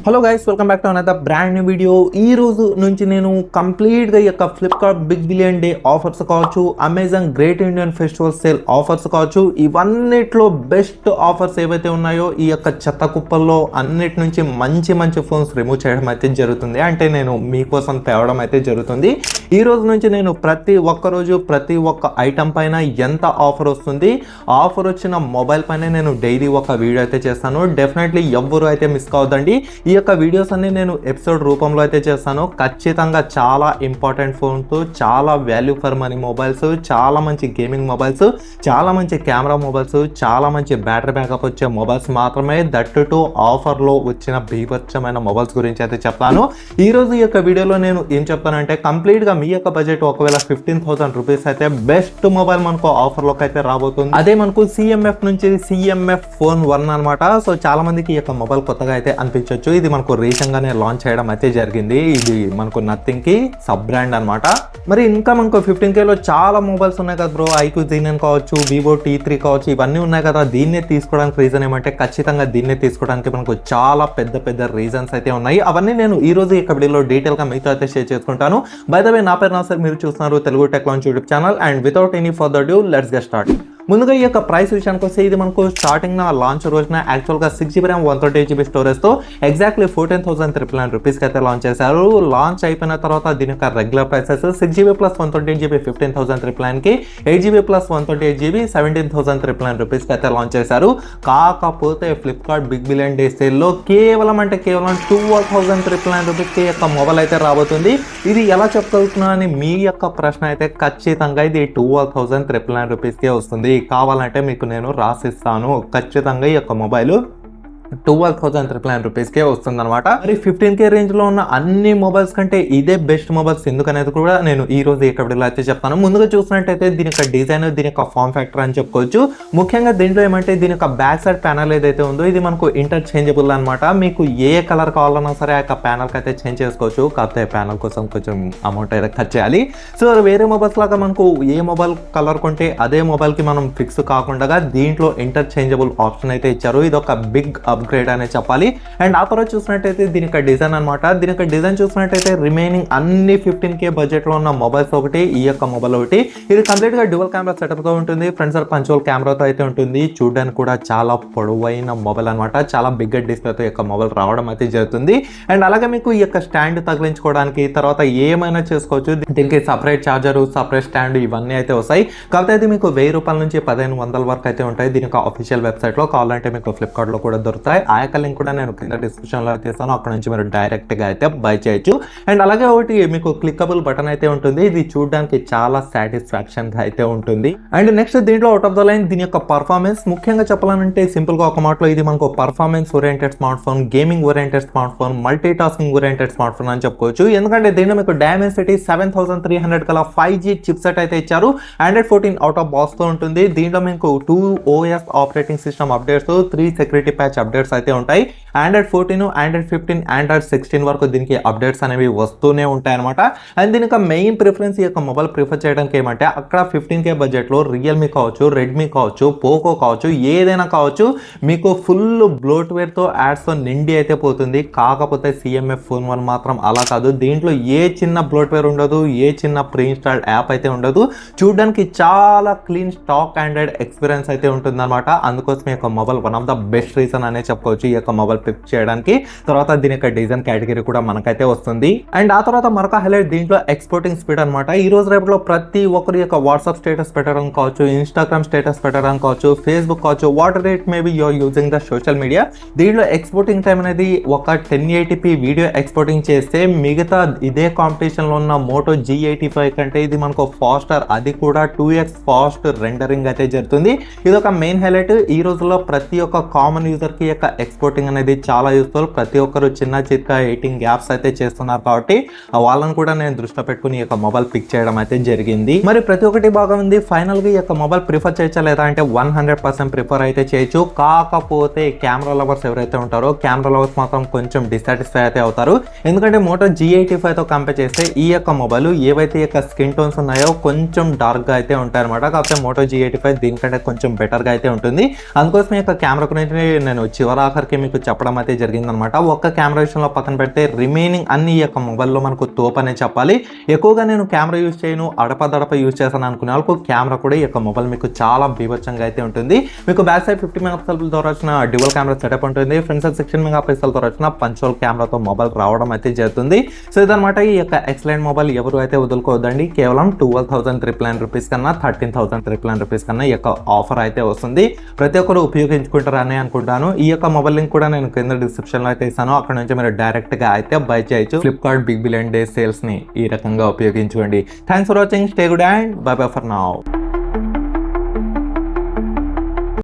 Hello guys, welcome back to another brand new video. ఈ రోజు నుంచి నేను కంప్లీట్గా ఈ యొక్క Flipkart big billion day offers కావచ్చు, Amazon great Indian festival sale offers కావచ్చు, ఇవన్నిట్లో బెస్ట్ ఆఫర్స్ ఏవైతే ఉన్నాయో ఈ యొక్క చెత్త కుప్పల్లో అన్నిటి నుంచి మంచి మంచి ఫోన్స్ రిమూవ్ చేయడం అయితే జరుగుతుంది. అంటే నేను మీకోసం తేవడం అయితే జరుగుతుంది. ఈ రోజు నుంచి నేను ప్రతి ఒక్క రోజు ప్రతి ఒక్క ఐటమ్ పైన ఎంత ఆఫర్ వస్తుంది, ఆఫర్ వచ్చిన మొబైల్ పైన నేను డైలీ ఒక వీడియో అయితే చేస్తాను. డెఫినెట్లీ ఎవ్వరు అయితే మిస్ కావద్దండి. ఈ యొక్క వీడియోస్ అన్ని నేను ఎపిసోడ్ రూపంలో అయితే చేస్తాను. ఖచ్చితంగా చాలా ఇంపార్టెంట్ ఫోన్స్, చాలా వాల్యూ ఫర్ మనీ మొబైల్స్, చాలా మంచి గేమింగ్ మొబైల్స్, చాలా మంచి కెమెరా మొబైల్స్, చాలా మంచి బ్యాటరీ బ్యాకప్ వచ్చే మొబైల్స్ మాత్రమే, దట్టు టు ఆఫర్లో వచ్చిన బీభత్సమైన మొబైల్స్ గురించి అయితే చెప్తాను. ఈ రోజు ఈ యొక్క వీడియోలో నేను ఏం చెప్తానంటే, కంప్లీట్గా మీ యొక్క బడ్జెట్ ఒకవేళ 15,000 రూపీస్ అయితే బెస్ట్ మొబైల్ మనకు ఆఫర్లోకి అయితే రాబోతుంది. అదే మనకు సిఎంఎఫ్ నుంచి సిఎంఎఫ్ ఫోన్ 1 అనమాట. సో చాలా మందికి ఈ యొక్క మొబైల్ కొత్తగా అయితే అనిపించవచ్చు. ఇది మనకు రీసెంట్ గానే లాంచ్ చేయడం అయితే జరిగింది. ఇది మనకు నథింగ్ కి సబ్ బ్రాండ్ అనమాట. మరి ఇంకా మనకు 15K లో చాలా మొబైల్స్ ఉన్నాయి కదా బ్రో, ఐక్యూ జీనియన్ కావచ్చు, వివో T3 కావచ్చు, ఇవన్నీ ఉన్నాయి కదా. దీన్నే తీసుకోవడానికి రీజన్ ఏమంటే, ఖచ్చితంగా దీన్నే తీసుకోవడానికి మనకు చాలా పెద్ద పెద్ద రీజన్స్ అయితే ఉన్నాయి. అవన్నీ నేను ఈ రోజు ఈ వీడియోలో డీటెయిల్ గా మీతో అయితే షేర్ చేసుకుంటాను. బై ద వే, నా పేరు నాసర్, మీరు చూస్తున్నారు Telugu tech launch YouTube channel. And without any further due, let's get start. ముందుగా ఈ యొక్క ప్రైస్ విషయానికి వస్తే, ఇది మనకు స్టార్టింగ్ నా లాంచ్ రోజున యాక్చువల్గా 6GB RAM 128GB స్టోరేజ్తో ఎగ్జాక్ట్లీ 14,999 రూపీస్కి అయితే లాంచ్ చేశారు. లాంచ్ అయిపోయిన తర్వాత దీని యొక్క regular prices 6GB plus 128GB 15,999కి, 8GB plus 128GB 17,999 రూపీస్కి అయితే లాంచ్ చేశారు. కాకపోతే ఫ్లిప్కార్ట్ బిగ్ బిలియన్ డే సేల్లో కేవలం 12,999 రూపీస్కి యొక్క మొబైల్ అయితే రాబోతుంది. ఇది ఎలా చెప్పగలుగుతున్నా అని మీ యొక్క ప్రశ్న అయితే, ఖచ్చితంగా ఇది 12,999 రూపీస్కే వస్తుంది. కావాలంటే మీకు నేను రాసిస్తాను. ఖచ్చితంగా ఈ యొక్క మొబైల్ 12,999 రూపీస్కే వస్తుంది అనమాట. మరి 15K రేంజ్ లో ఉన్న అన్ని మొబైల్స్ కంటే ఇదే బెస్ట్ మొబైల్స్ ఎందుకనేది కూడా నేను ఈ రోజు ఈ వీడియోలో అయితే చెప్తాను. ముందుగా చూసినట్టయితే దీని యొక్క డిజైన్, దీని యొక్క ఫార్మ్ ఫ్యాక్టర్ అని చెప్పుకోవచ్చు. ముఖ్యంగా దీంట్లో ఏమంటే, దీని యొక్క బ్యాక్ సైడ్ ప్యానల్ ఏదైతే ఉందో ఇది మనకు ఇంటర్చేంజబుల్ అనమాట. మీకు ఏ కలర్ కావాలన్నా సరే ఆ యొక్క ప్యానల్కి అయితే చేంజ్ చేసుకోవచ్చు. కాకపోతే ప్యానల్ కోసం కొంచెం అమౌంట్ అయితే ఖర్చు చేయాలి. సో వేరే మొబైల్స్ లాగా మనకు ఏ మొబైల్ కలర్ కొంటే అదే మొబైల్కి మనం ఫిక్స్ కాకుండా దీంట్లో ఇంటర్చేంజబుల్ ఆప్షన్ అయితే ఇచ్చారు. ఇది ఒక బిగ్ అప్గ్రేడ్ అనే చెప్పాలి. అండ్ ఆ తర్వాత చూసినట్టయితే దీని యొక్క డిజైన్ అనమాట. దీని యొక్క డిజైన్ చూసినట్టయితే రిమైనింగ్ అన్ని 15K బడ్జెట్ లో ఉన్న మొబైల్స్ ఒకటి, ఈ యొక్క మొబైల్ ఒకటి. ఇది కంప్లీట్ గా డ్యువల్ కెమెరా సెటప్ తో ఉంటుంది. ఫ్రంట్ సైడ్ పంచువల్ కెమెరాతో అయితే ఉంటుంది. చూడడానికి కూడా చాలా పొడవైన మొబైల్ అనమాట. చాలా బిగ్ డిస్ప్లేతో ఈ యొక్క మొబైల్ రావడం అయితే జరుగుతుంది. అండ్ అలాగే మీకు ఈ యొక్క స్టాండ్ తగిలించుకోవడానికి, తర్వాత ఏమైనా చేసుకోవచ్చు. దీనికి సపరేట్ చార్జర్, సపరేట్ స్టాండ్ ఇవన్నీ అయితే వస్తాయి. కాకపోతే అది మీకు 1000 రూపాయల నుంచి 1500 వరకు అయితే ఉంటాయి. దీని యొక్క అఫీషియల్ వెబ్సైట్ లో. కావాలంటే మీకు ఫ్లిప్కార్ట్ లో కూడా దొరుకుతాయి. ఆ యొక్క లింక్ కూడా నేను కింద డిస్క్రిప్షన్ లో చేస్తాను. అక్కడ నుంచి మీరు డైరెక్ట్ గా అయితే బై చేయొచ్చు. అండ్ అలాగే ఒకటి మీకు క్లికబుల్ బటన్ అయితే ఉంటుంది. ఇది చూడడానికి చాలా సాటిస్ఫాక్షన్ గా అయితే ఉంటుంది. అండ్ నెక్స్ట్ దీంట్లో అవుట్ ఆఫ్ ద లైన్ దీని యొక్క పర్ఫార్మెన్స్, ముఖ్యంగా చెప్పాలంటే సింపుల్ గా ఒక మాటలో ఇది మనకు performance oriented smart phone, gaming oriented smart phone, multi tasking oriented smart phone అని చెప్పుకోవచ్చు. ఎందుకంటే దీంట్లో మీకు డైమెన్సిటీ 7300 గల 5G చిప్ సెట్ అయితే ఇచ్చారు. Android 14 అవుట్ ఆఫ్ బాక్స్ తో ఉంటుంది. దీంట్లో మీకు 2 OS operating system updates, 3 security patch updates అయితే ఉంటాయి. Android 14, Android 15, Android 16 వరకు దీనికి అప్డేట్స్ అనేవి వస్తూనే ఉంటాయి అనమాట. అండ్ దీనికి మెయిన్ ప్రిఫరెన్స్ ఈ యొక్క మొబైల్ ప్రిఫర్ చేయడానికి ఏమంటే, అక్కడ 15K బడ్జెట్ లో రియల్మీ కావచ్చు, రెడ్మీ కావచ్చు, పోకో కావచ్చు, ఏదైనా కావచ్చు, మీకు ఫుల్ బ్లోట్వేర్ తో యాడ్స్ తో నిండి అయితే పోతుంది. కాకపోతే సిఎంఎఫ్ ఫోన్ 1 మాత్రం అలా కాదు. దీంట్లో ఏ చిన్న బ్లోట్వేర్ ఉండదు, ఏ చిన్న ప్రీ ఇన్స్టాల్డ్ యాప్ అయితే ఉండదు. చూడడానికి చాలా క్లీన్ స్టాక్ ఆండ్రాయిడ్ ఎక్స్పీరియన్స్ అయితే ఉంటుంది అనమాట. అందుకోసం ఈ యొక్క mobile one of the best reason అనే చెప్పుకోవచ్చు ఈ యొక్క మొబైల్ పిక్ చేయడానికి. తర్వాత దీని యొక్క డిజైన్ కేటగిరీ కూడా మనకైతే వస్తుంది. అండ్ ఆ తర్వాత మరొక హైలైట్ దీంట్లో ఎక్స్పోర్టింగ్ స్పీడ్ అనమాట. ఈ రోజు రేపులో ప్రతి ఒక్కరి యొక్క వాట్సాప్ స్టేటస్ పెట్టడం కావచ్చు, ఇన్స్టాగ్రామ్ స్టేటస్ పెట్టడం కావచ్చు, ఫేస్బుక్ కావచ్చు, what rate maybe you're using the social media, దీంట్లో ఎక్స్పోర్టింగ్ టైం అనేది ఒక 1080p వీడియో ఎక్స్పోర్టింగ్ చేస్తే మిగతా ఇదే కాంపిటీషన్ లో ఉన్న మోటో G85 కంటే ఇది మనకు ఫాస్టర్, అది కూడా 2x ఫాస్ట్ రెండరింగ్ అయితే జరుగుతుంది. ఇది ఒక మెయిన్ హైలైట్. ఈ రోజుల్లో ప్రతి ఒక్క కామన్ యూజర్ కి యొక్క ఎక్స్పోర్టింగ్ అనేది చాలా యూస్ఫుల్. ప్రతి ఒక్కరు చిన్న చిన్న ఎడిటింగ్ యాప్స్ అయితే చేస్తున్నారు కాబట్టి వాళ్ళని కూడా నేను దృష్టిలో పెట్టుకుని ఈ యొక్క మొబైల్ పిక్ చేయడం అయితే జరిగింది. మరి ప్రతి ఒక్కటి బాగా ఉంది. ఫైనల్ గా ఈ యొక్క మొబైల్ ప్రిఫర్ చేయొచ్చా లేదా అంటే 100% ప్రిఫర్ అయితే చేయొచ్చు. కాకపోతే కెమెరా లవర్స్ ఎవరైతే ఉంటారో, కెమెరా లవర్స్ మాత్రం కొంచెం డిసాటిస్ఫై అయితే అవుతారు. ఎందుకంటే మోటో G85 తో కంపేర్ చేస్తే ఈ యొక్క మొబైల్ ఏవైతే ఈ యొక్క స్కిన్ టోన్స్ ఉన్నాయో కొంచెం డార్క్ గా అయితే ఉంటాయి అనమాట. కాకపోతే మోటో G85 దీనికంటే కొంచెం బెటర్ గా అయితే ఉంటుంది. అందుకోసం ఈ యొక్క కెమెరా గురించి నేను చివరాఖరికి మీకు చెప్పడం అయితే జరిగిందనమాట. ఒక్క కెమెరా విషయంలో పక్కన పెడితే రిమైనింగ్ అన్ని ఈ యొక్క మొబైల్లో మనకు తోపనే చెప్పాలి. ఎక్కువగా నేను కెమెరా యూజ్ చేయను, అడపదడప యూజ్ చేస్తాను అనుకునే వాళ్ళకు కెమెరా కూడా ఈ యొక్క మొబైల్ మీకు చాలా బీభత్సంగా అయితే ఉంటుంది. మీకు బ్యాక్ సైడ్ 50 మెగాపిక్సెల్తో వచ్చిన డ్యువల్ కెమెరా సెటప్ ఉంటుంది. ఫ్రంట్ సైడ్ 16 మెగాపిక్సెల్తో వచ్చిన పంచోల్ కెమెరాతో మొబైల్ రావడం అయితే జరుగుతుంది. సో ఇదనమాట ఈ యొక్క ఎక్సలెంట్ మొబైల్. ఎవరు అయితే వదులుకోవద్దండి. కేవలం 12,999 రూపీస్ కన్నా 13,999 రూపీస్ కన్నా ఈ యొక్క ఆఫర్ అయితే వస్తుంది. ప్రతి ఒక్కరు ఉపయోగించుకుంటారని అనుకుంటాను. ఈ యొక్క మొబైల్ లింక్ కూడా నేను కింద డిస్క్రిప్షన్ లో అయితే ఇస్తాను. అక్కడ నుంచి మీరు డైరెక్ట్ గా అయితే బై చేయొచ్చు. Flipkart big billion day sales ని ఈ రకంగా ఉపయోగించుకోండి. Thanks for watching. Stay good and bye bye for now.